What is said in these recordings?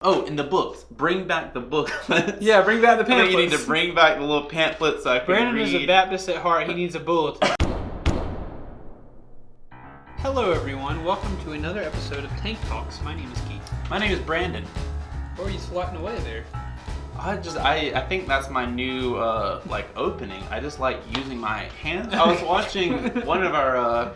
Oh, in the books. Bring back the booklets. Yeah, bring back the pamphlets. You need to bring back the little pamphlets so I can Brandon read. is a Baptist at heart. He needs a bulletin. Hello, everyone. Welcome to another episode of Tank Talks. My name is Keith. My name is Brandon. What are you swatting away there? I think that's my new opening. I just like using my hands. I was watching one of our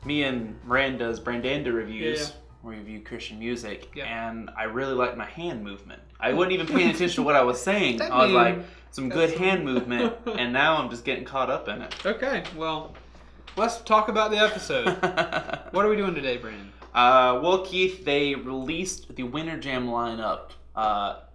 me and Miranda's Brandanda reviews. Yeah. Where we review Christian music, yeah. And I really liked my hand movement. I wasn't even paying attention to what I was saying. I was like, some good hand movement, and now I'm just getting caught up in it. Okay, well, let's talk about the episode. What are we doing today, Brandon? Well, Keith, they released the Winter Jam lineup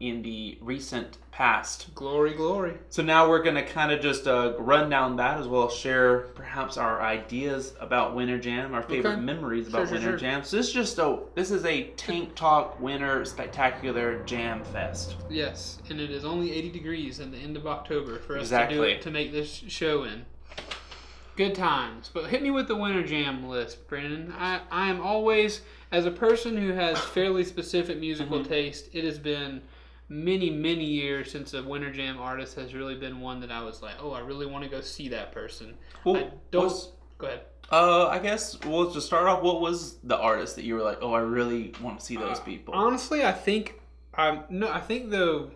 in the recent past. Glory, glory. So now we're going to kind of just run down that as well as share perhaps our ideas about Winter Jam, our favorite memories about Winter Jam. So this is a Tank Talk Winter Spectacular Jam Fest. Yes, and it is only 80 degrees at the end of October for us to make this show in. Good times. But hit me with the Winter Jam list, Brandon. I am always, as a person who has fairly specific musical taste, it has been many, many years since a Winter Jam artist has really been one that I was like, oh, I really want to go see that person. Well, go ahead. I guess we'll just start off. What was the artist that you were like, oh, I really want to see those people? Honestly, I think though.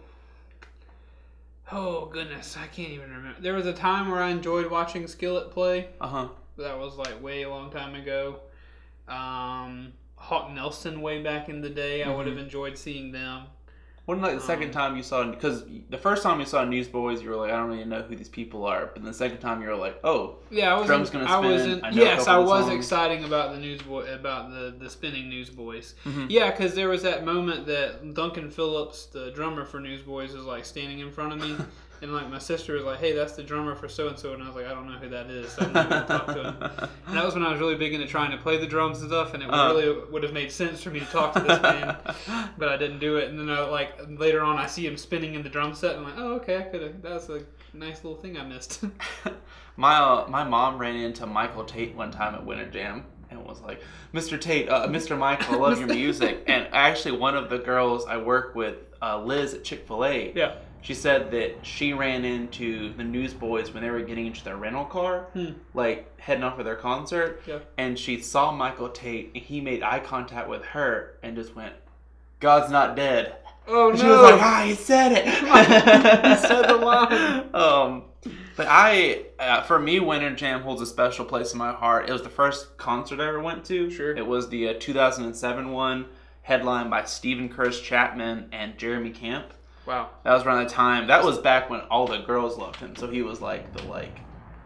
Oh goodness, I can't even remember. There was a time where I enjoyed watching Skillet play. That was like way a long time ago. Hawk Nelson way back in the day, I would have enjoyed seeing them. Wasn't like the second time you saw, because the first time you saw Newsboys, you were like, I don't really know who these people are. But the second time you were like, oh, drum's gonna spin. I was excited about the spinning Newsboys. Yeah, because there was that moment that Duncan Phillips, the drummer for Newsboys, was like standing in front of me, and like my sister was like, hey, that's the drummer for so and so, and I was like, I don't know who that is. So I'm not gonna talk to him. And that was when I was really big into trying to play the drums and stuff, and it really would have made sense for me to talk to this man, but I didn't do it. And then later on, I see him spinning in the drum set, and I'm like, oh, okay, I could have. That's a nice little thing I missed. My mom ran into Michael Tate one time at Winter Jam and was like, Mr. Tate, Mr. Michael, I love your music. And actually, one of the girls I work with, Liz at Chick-fil-A, she said that she ran into the Newsboys when they were getting into their rental car, like heading off for their concert, and she saw Michael Tate, and he made eye contact with her and just went, God's not dead. Oh, and no. She was like, he said it. He said the line. But for me, Winter Jam holds a special place in my heart. It was the first concert I ever went to. Sure. It was the 2007 one, headlined by Stephen Curtis Chapman and Jeremy Camp. Wow. That was around the time. That was back when all the girls loved him. So he was like the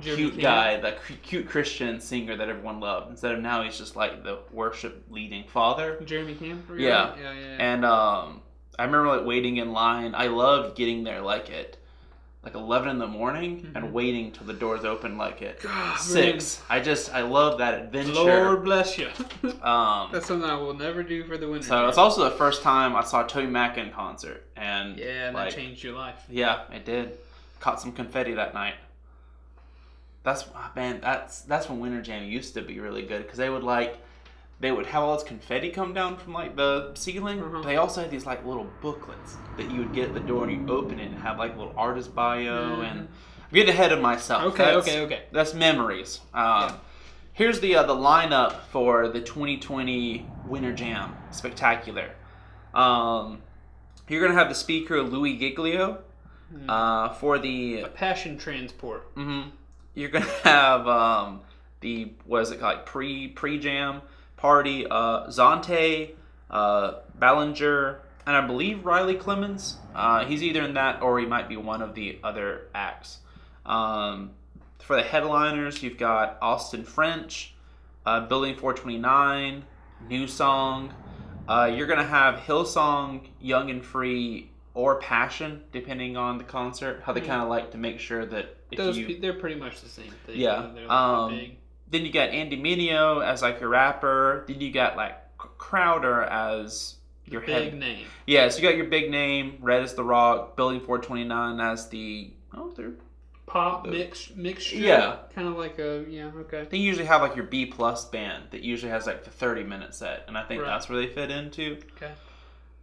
cute guy, the cute Christian singer that everyone loved. Instead of now, he's just like the worship leading father. Jeremy Camp? Yeah. And I remember waiting in line. I loved getting there at 11 in the morning and waiting till the doors open at 6. Man. I love that adventure. Lord bless you. That's something I will never do for the Winter Jam. So it's also the first time I saw Toby Mac in concert. And that changed your life. Yeah, it did. Caught some confetti that night. That's when Winter Jam used to be really good, because they would have all this confetti come down from the ceiling. But they also had these little booklets that you would get at the door, and you open it and have a little artist bio. And I'm getting ahead of myself. Okay. That's memories. Here's the lineup for the 2020 Winter Jam Spectacular. You're gonna have the speaker Louis Giglio for the A Passion Transport. You're gonna have pre-jam party, Zante, Ballinger, and I believe Riley Clemens. He's either in that or he might be one of the other acts. For the headliners, you've got Austin French, Building 429, New Song. You're going to have Hillsong, Young and Free, or Passion, depending on the concert. How they kind of like to make sure that they're pretty much the same thing. Yeah. They're big. Then you got Andy Mineo as your rapper. Then you got Crowder as your big name. Yeah, so you got your big name. Red as the Rock. Building 429 as the pop mixture. Yeah, kind of okay. They usually have your B+ band that usually has the 30-minute set, and I think that's where they fit into. Okay.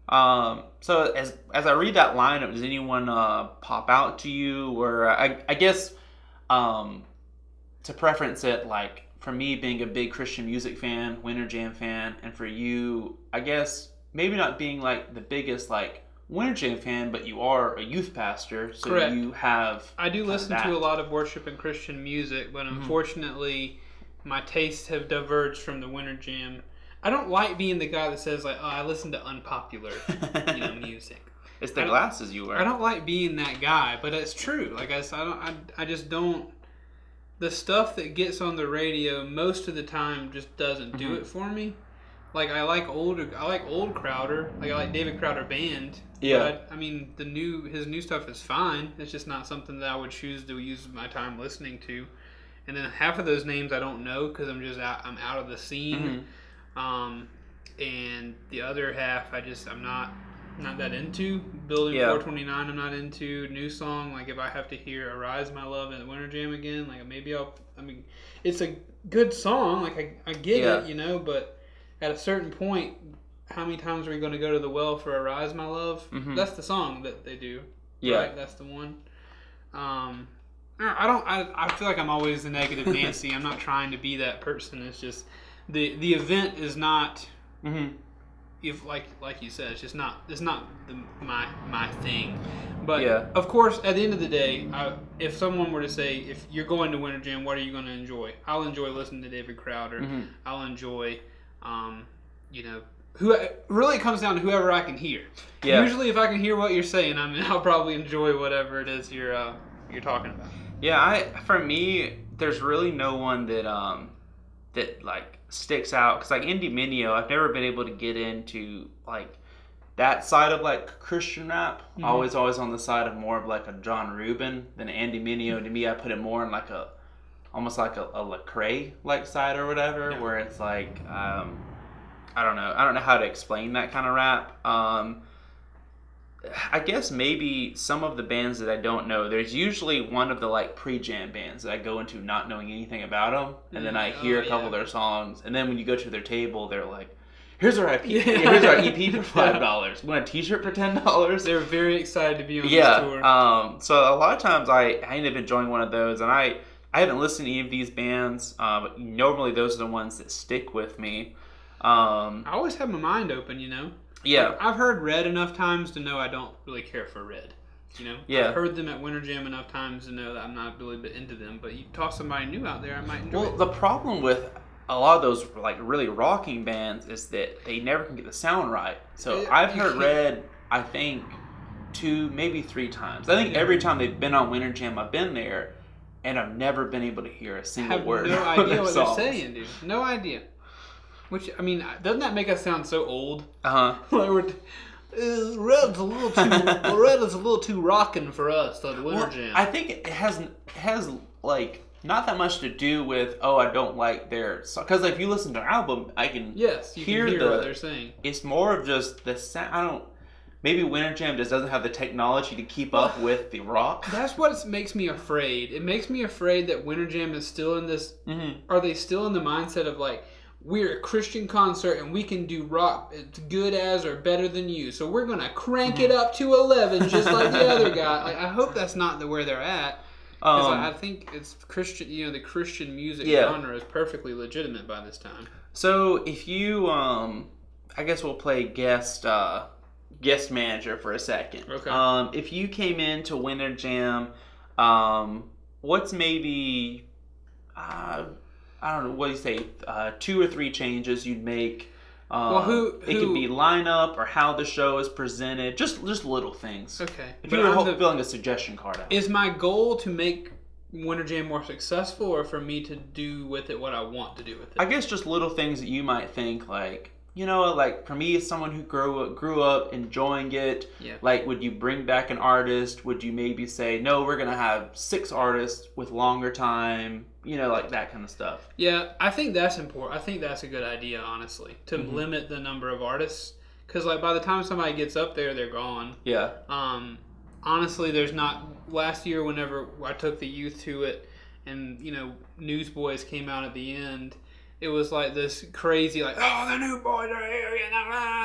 So as I read that lineup, does anyone pop out to you, or I guess to preference it, like for me being a big Christian music fan, Winter Jam fan, and for you, I guess maybe not being like the biggest like Winter Jam fan, but you are a youth pastor, so Correct. you have. I do listen to a lot of worship and Christian music, but unfortunately, my tastes have diverged from the Winter Jam. I don't like being the guy that says like, "Oh, I listen to unpopular, music." It's the glasses you wear. I don't like being that guy, but it's true. Like I just don't. The stuff that gets on the radio most of the time just doesn't do it for me. Like I like old Crowder. Like I like David Crowder Band. Yeah. But I mean, his new stuff is fine. It's just not something that I would choose to use my time listening to. And then half of those names I don't know because I'm out of the scene. And the other half I'm not that into. Building 429 I'm not into. New song, like if I have to hear Arise My Love in the Winter Jam again, like maybe it's a good song, like I get it, but at a certain point, how many times are we going to go to the well for Arise My Love? That's the song that they do. Yeah. Right? That's the one. I feel like I'm always the negative Nancy. I'm not trying to be that person. It's just the event is not if like you said, it's not my thing. But of course, at the end of the day, if someone were to say, if you're going to Winter Jam, what are you going to enjoy? I'll enjoy listening to David Crowder. I'll enjoy, who really it comes down to whoever I can hear. Yeah. Usually, if I can hear what you're saying, I'll probably enjoy whatever it is you're talking about. Yeah, for me, there's really no one that like sticks out, because like Indie Mineo, I've never been able to get into like that side of like Christian rap. Always on the side of more of like a John Rubin than Andy Mineo. To me, I put it more in like almost like a Lecrae like side or whatever, where it's like I don't know how to explain that kind of rap. I guess maybe some of the bands that I don't know, there's usually one of the like pre-jam bands that I go into not knowing anything about them, and then I hear a couple of their songs, and then when you go to their table, they're like, here's our EP, here's our EP for $5. Want a t-shirt for $10? They're very excited to be on this tour. So a lot of times I end up enjoying one of those, and I haven't listened to any of these bands, but normally those are the ones that stick with me. I always have my mind open, Yeah. Like, I've heard Red enough times to know I don't really care for Red. Yeah. I've heard them at Winter Jam enough times to know that I'm not really into them. But you toss somebody new out there, I might enjoy it. Well, the problem with a lot of those like really rocking bands is that they never can get the sound right. So I've heard Red, I think, 2, maybe 3 times. I think every time they've been on Winter Jam, I've been there, and I've never been able to hear a single word. I have no idea what they're saying, dude. No idea. Which, I mean, doesn't that make us sound so old? Like Red's a little too rockin' for us, the Winter Jam. I think it has like not that much to do with I don't like their song, because like, if you listen to an album, I can hear what they're saying. It's more of just the sound. Maybe Winter Jam just doesn't have the technology to keep up with the rock. That's what makes me afraid. It makes me afraid that Winter Jam is still in this. Are they still in the mindset of like, we're a Christian concert and we can do rock as good as or better than you, so we're going to crank it up to 11 just like the other guy. Like, I hope that's not where they're at. Because I think it's Christian, the Christian music genre is perfectly legitimate by this time. So if you, I guess we'll play guest manager for a second. Okay. If you came into Winter Jam, what's maybe... I don't know, what do you say, 2 or 3 changes you'd make? It could be lineup or how the show is presented, just little things. Okay. If you were filling a suggestion card out. Is my goal to make Winter Jam more successful, or for me to do with it what I want to do with it? I guess just little things that you might think, like, like for me, as someone who grew up enjoying it, like, would you bring back an artist? Would you maybe say, no, we're going to have 6 artists with longer time? Like that kind of stuff. Yeah, I think that's important. I think that's a good idea, honestly, to limit the number of artists. Because like by the time somebody gets up there, they're gone. Yeah. Honestly, there's not... Last year, whenever I took the youth to it, and, Newsboys came out at the end, it was like this crazy, like, oh, the new boys are here,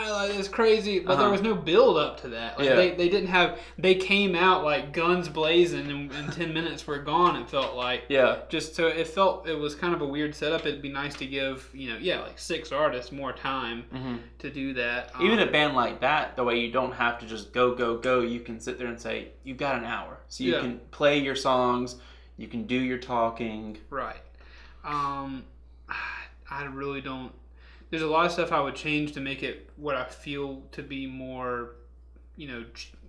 like this crazy, but there was no build up to that. Like they didn't have, they came out like guns blazing, and 10 minutes were gone. It felt like, just so it was kind of a weird setup. It'd be nice to give like 6 artists more time to do that. Even a band like that, the way you don't have to just go. You can sit there and say you've got an hour, so you can play your songs, you can do your talking. Right. I really don't. There's a lot of stuff I would change to make it what I feel to be more,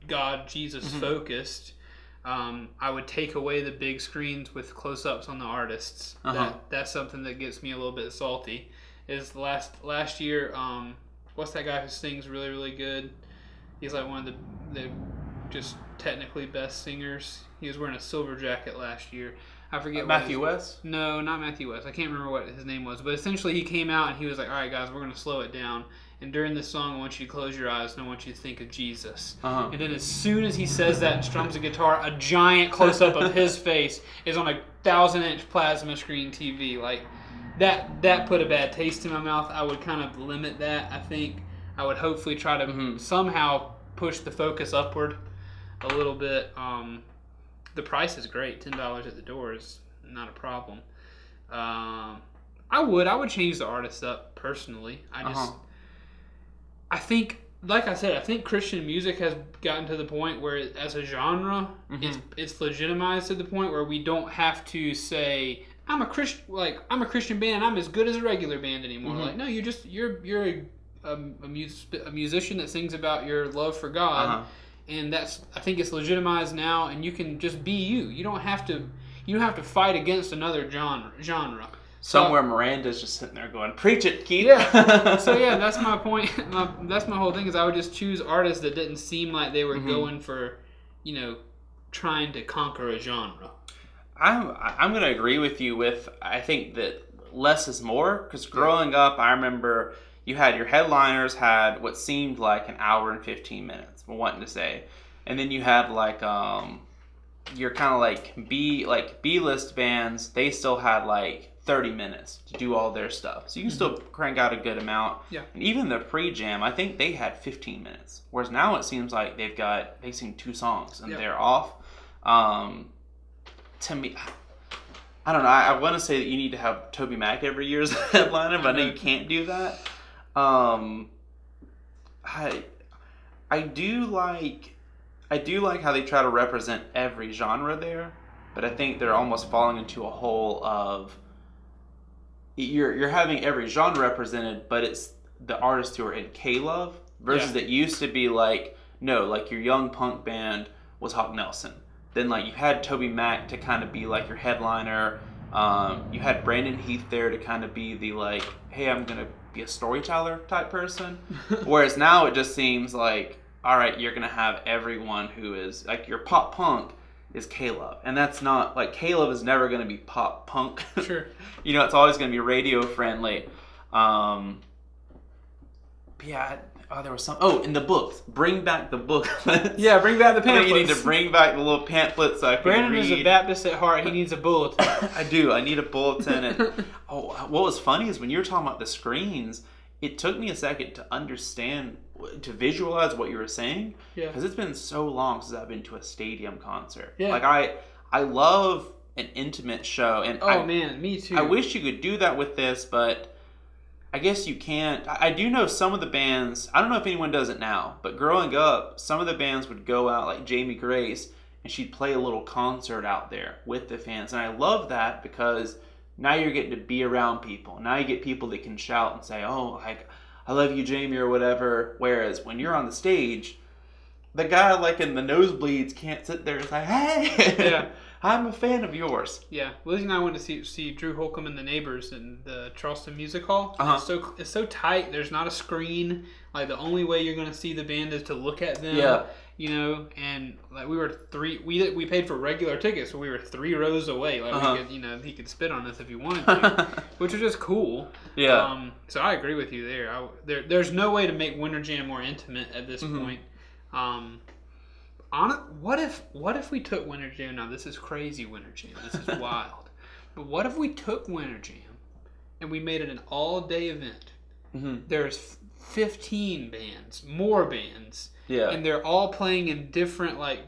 God, Jesus focused. I would take away the big screens with close-ups on the artists. That's something that gets me a little bit salty. Is last year, what's that guy who sings really, really good? He's like one of the just technically best singers. He was wearing a silver jacket last year. I forget Matthew West? No, not Matthew West. I can't remember what his name was. But essentially he came out and he was like, all right, guys, we're going to slow it down. And during this song, I want you to close your eyes and I want you to think of Jesus. And then as soon as he says that and strums a guitar, a giant close-up of his face is on a 1,000-inch plasma screen TV. Like, that put a bad taste in my mouth. I would kind of limit that, I think. I would hopefully try to somehow push the focus upward a little bit. The price is great. $10 at the door is not a problem. I would change the artist up personally. I think, like I said, I think Christian music has gotten to the point where, as a genre, it's legitimized to the point where we don't have to say, I'm a Christian band. I'm as good as a regular band anymore. Like, no, you're a musician that sings about your love for God. And I think it's legitimized now, and you can just be you. You don't have to fight against another genre. Somewhere Miranda's just sitting there going, "Preach it, Keith." Yeah. So that's my point. That's my whole thing is I would just choose artists that didn't seem like they were going for, trying to conquer a genre. I'm going to agree with you with, I think that less is more, because growing up, I remember you had your headliners had what seemed like an hour and 15 minutes, wanting to say. And then you had like your kind of like B-list bands, they still had like 30 minutes to do all their stuff. So you can still crank out a good amount. Yeah. And even the pre-jam, I think they had 15 minutes. Whereas now it seems like they sing 2 songs and they're off. To me, I don't know. I want to say that you need to have Toby Mac every year as a headliner, but I know you can't do that. I do like how they try to represent every genre there, but I think they're almost falling into a hole of you're having every genre represented, but it's the artists who are in K-Love versus it used to be like your young punk band was Hawk Nelson. Then like you had Toby Mac to kind of be like your headliner. You had Brandon Heath there to kind of be the like, hey, I'm gonna be a storyteller type person. Whereas now it just seems like, all right, you're gonna have everyone who is like your pop punk is K-Love, and that's not like K-Love is never gonna be pop punk. Sure. It's always gonna be radio friendly. But yeah. Oh, there was some. Oh, in the books. Bring back the booklets. Yeah, bring back the pamphlets. You need to bring back the little pamphlets so I can Brandon read. is a Baptist at heart. He needs a bulletin. I do. I need a bulletin. And what was funny is when you were talking about the screens, it took me a second to understand, to visualize what you were saying. Yeah. Because it's been so long since I've been to a stadium concert. Yeah. Like I love an intimate show, and man, me too. I wish you could do that with this, but I guess you can't. I do know some of the bands, I don't know if anyone does it now, but growing up, some of the bands would go out, like Jamie Grace, and she'd play a little concert out there with the fans. And I love that because now you're getting to be around people. Now you get people that can shout and say, oh, like, I love you, Jamie, or whatever. Whereas when you're on the stage, the guy like in the nosebleeds can't sit there and say, hey, I'm a fan of yours. Yeah, Lizzie and I went to see Drew Holcomb and the Neighbors in the Charleston Music Hall. It's so tight. There's not a screen. Like the only way you're going to see the band is to look at them. Yeah. And like we paid for regular tickets, so we were 3 rows away. Like we could, he could spit on us if he wanted to, which was just cool. Yeah. So I agree with you there. There's no way to make Winter Jam more intimate at this point. What if we took Winter Jam? Now this is crazy, Winter Jam. This is wild. But what if we took Winter Jam and we made it an all-day event. Mm-hmm. There's 15 bands, more bands. Yeah. And they're all playing in different, like,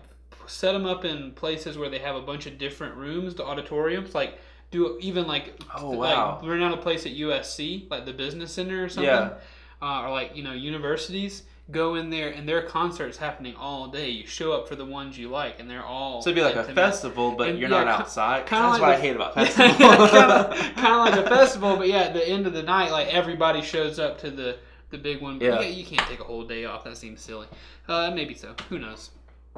set them up in places where they have a bunch of different rooms, the auditoriums, like, do even, like, wow. like rent out a place at USC, like the Business Center or something. Yeah. Or, like, universities. Go in there, and there are concerts happening all day. You show up for the ones you like, and they're all... So it'd be like a festival, but and, you're not outside. That's like what I hate about festivals. kind of like a festival, but yeah, at the end of the night, like, everybody shows up to the big one. Yeah. You can't take a whole day off. That seems silly. Maybe so. Who knows?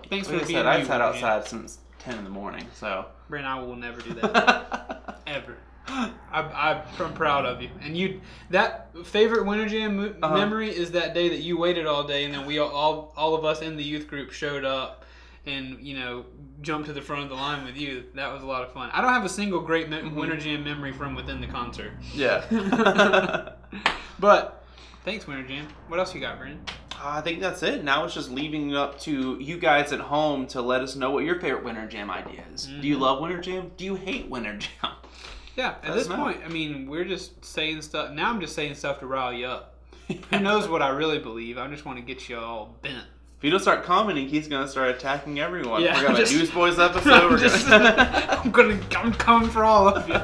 Thanks for being I've sat outside since 10 in the morning, so... Brent, I will never do that. Ever. I'm proud of you. And that favorite Winter Jam memory is that day that you waited all day, and then we all of us in the youth group showed up and, jumped to the front of the line with you. That was a lot of fun. I don't have a single great Winter Jam memory from within the concert. Yeah. But thanks, Winter Jam. What else you got, Brandon? I think that's it. Now it's just leaving it up to you guys at home to let us know what your favorite Winter Jam idea is. Mm-hmm. Do you love Winter Jam? Do you hate Winter Jam? Yeah, at this point, I mean, we're just saying stuff. Now I'm just saying stuff to rile you up. Who knows what I really believe? I just want to get you all bent. If you don't start commenting, he's going to start attacking everyone. Yeah, we're going to Newsboys episode. I'm coming for all of you.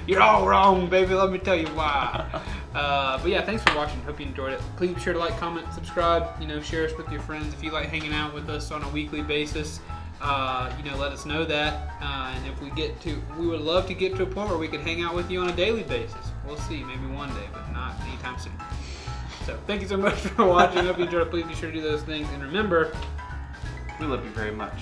You're all wrong, baby. Let me tell you why. But yeah, thanks for watching. Hope you enjoyed it. Please be sure to like, comment, subscribe. Share us with your friends. If you like hanging out with us on a weekly basis, let us know that. And if we would love to get to a point where we could hang out with you on a daily basis. We'll see, maybe one day, but not anytime soon. So thank you so much for watching. Hope you enjoyed it. Please be sure to do those things. And remember, we love you very much.